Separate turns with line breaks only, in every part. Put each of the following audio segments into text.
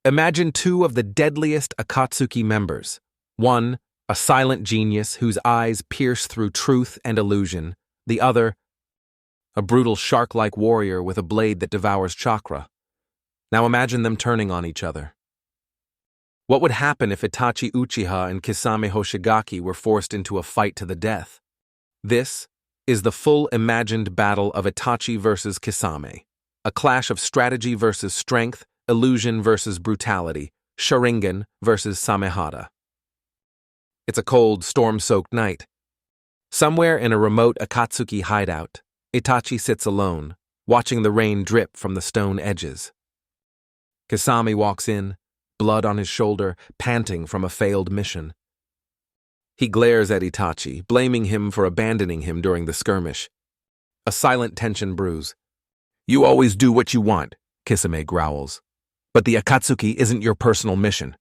Imagine two of the deadliest Akatsuki members. One, a silent genius whose eyes pierce through truth and illusion. The other, a brutal shark-like warrior with a blade that devours chakra. Now imagine them turning on each other. What would happen if Itachi Uchiha and Kisame Hoshigaki were forced into a fight to the death? This is the full imagined battle of Itachi versus Kisame. A clash of strategy versus strength, illusion versus brutality, Sharingan versus Samehada. It's a cold, storm-soaked night. Somewhere in a remote Akatsuki hideout, Itachi sits alone, watching the rain drip from the stone edges. Kisame walks in, blood on his shoulder, panting from a failed mission. He glares at Itachi, blaming him for abandoning him during the skirmish. A silent tension brews. "You always do what you want," Kisame growls. "But the Akatsuki isn't your personal mission."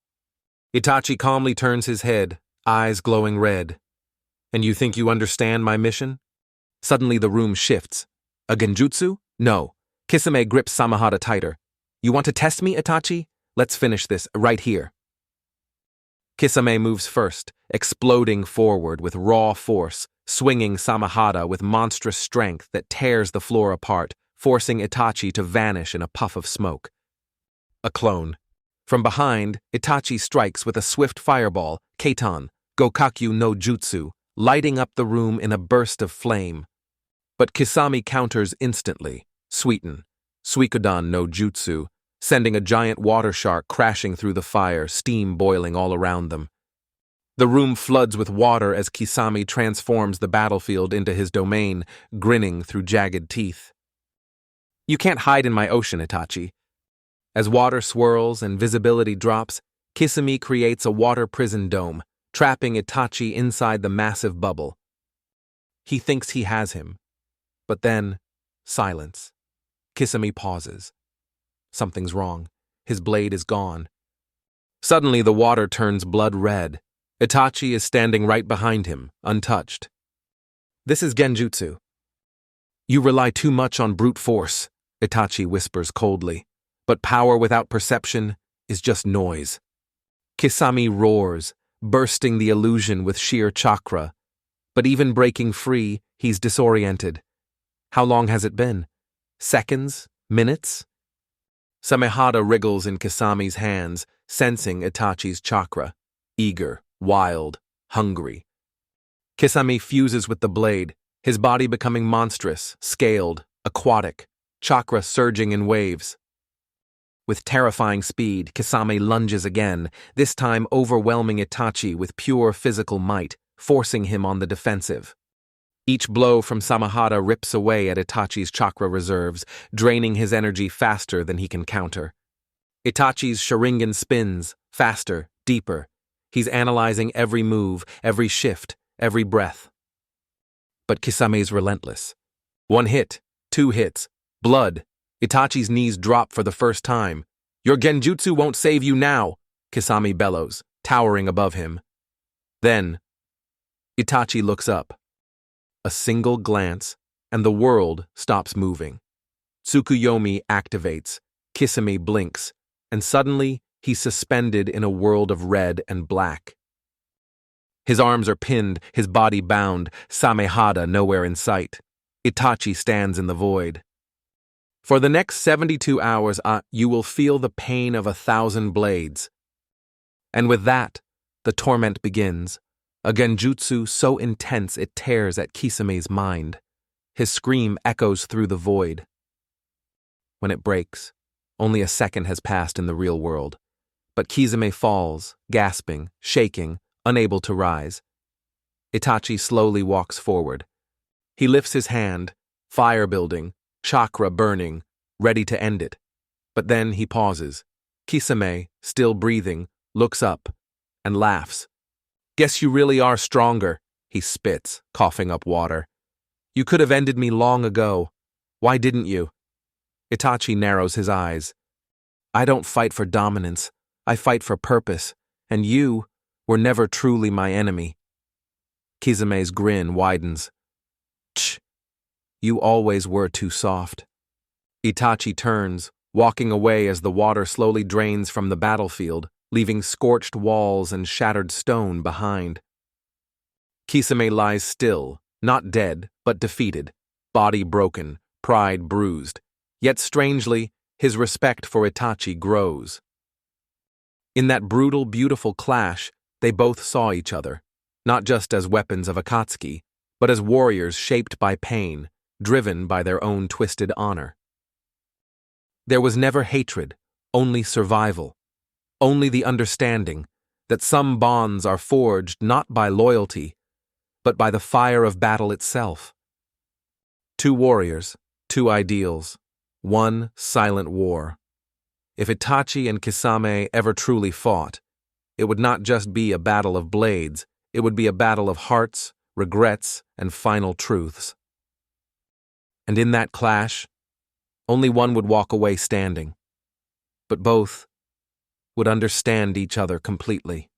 Itachi calmly turns his head, eyes glowing red. "And you think you understand my mission?" Suddenly the room shifts. A genjutsu? No. Kisame grips Samehada tighter. "You want to test me, Itachi? Let's finish this right here." Kisame moves first, exploding forward with raw force, swinging Samehada with monstrous strength that tears the floor apart, forcing Itachi to vanish in a puff of smoke. A clone. From behind, Itachi strikes with a swift fireball, Keitan, Gokakyu no Jutsu, lighting up the room in a burst of flame. But Kisame counters instantly, Suikoden no Jutsu, sending a giant water shark crashing through the fire, steam boiling all around them. The room floods with water as Kisame transforms the battlefield into his domain, grinning through jagged teeth. "You can't hide in my ocean, Itachi." As water swirls and visibility drops, Kisame creates a water prison dome, trapping Itachi inside the massive bubble. He thinks he has him. But then, silence. Kisame pauses. Something's wrong. His blade is gone. Suddenly the water turns blood red. Itachi is standing right behind him, untouched. "This is genjutsu." "You rely too much on brute force," Itachi whispers coldly. "But power without perception is just noise." Kisame roars, bursting the illusion with sheer chakra. But even breaking free, he's disoriented. How long has it been? Seconds? Minutes? Samehada wriggles in Kisame's hands, sensing Itachi's chakra. Eager, wild, hungry. Kisame fuses with the blade, his body becoming monstrous, scaled, aquatic, chakra surging in waves. With terrifying speed, Kisame lunges again, this time overwhelming Itachi with pure physical might, forcing him on the defensive. Each blow from Samehada rips away at Itachi's chakra reserves, draining his energy faster than he can counter. Itachi's Sharingan spins, faster, deeper. He's analyzing every move, every shift, every breath. But Kisame's relentless. 1 hit, 2 hits, blood. Itachi's knees drop for the first time. "Your genjutsu won't save you now," Kisame bellows, towering above him. Then, Itachi looks up. A single glance, and the world stops moving. Tsukuyomi activates, Kisame blinks, and suddenly he's suspended in a world of red and black. His arms are pinned, his body bound, Samehada nowhere in sight. Itachi stands in the void. For the next 72 hours, you will feel the pain of 1,000 blades. And with that, the torment begins. A genjutsu so intense it tears at Kisame's mind. His scream echoes through the void. When it breaks, only a second has passed in the real world. But Kisame falls, gasping, shaking, unable to rise. Itachi slowly walks forward. He lifts his hand, fire building, chakra burning, ready to end it. But then he pauses. Kisame, still breathing, looks up and laughs. "Guess you really are stronger," he spits, coughing up water. "You could have ended me long ago. Why didn't you?" Itachi narrows his eyes. "I don't fight for dominance. I fight for purpose, and you were never truly my enemy." Kisame's grin widens. "Tch, you always were too soft." Itachi turns, walking away as the water slowly drains from the battlefield, leaving scorched walls and shattered stone behind. Kisame lies still, not dead, but defeated, body broken, pride bruised. Yet strangely, his respect for Itachi grows. In that brutal, beautiful clash, they both saw each other, not just as weapons of Akatsuki, but as warriors shaped by pain, driven by their own twisted honor. There was never hatred, only survival, only the understanding that some bonds are forged not by loyalty, but by the fire of battle itself. Two warriors, two ideals, one silent war. If Itachi and Kisame ever truly fought, it would not just be a battle of blades, it would be a battle of hearts, regrets, and final truths. And in that clash, only one would walk away standing, but both would understand each other completely.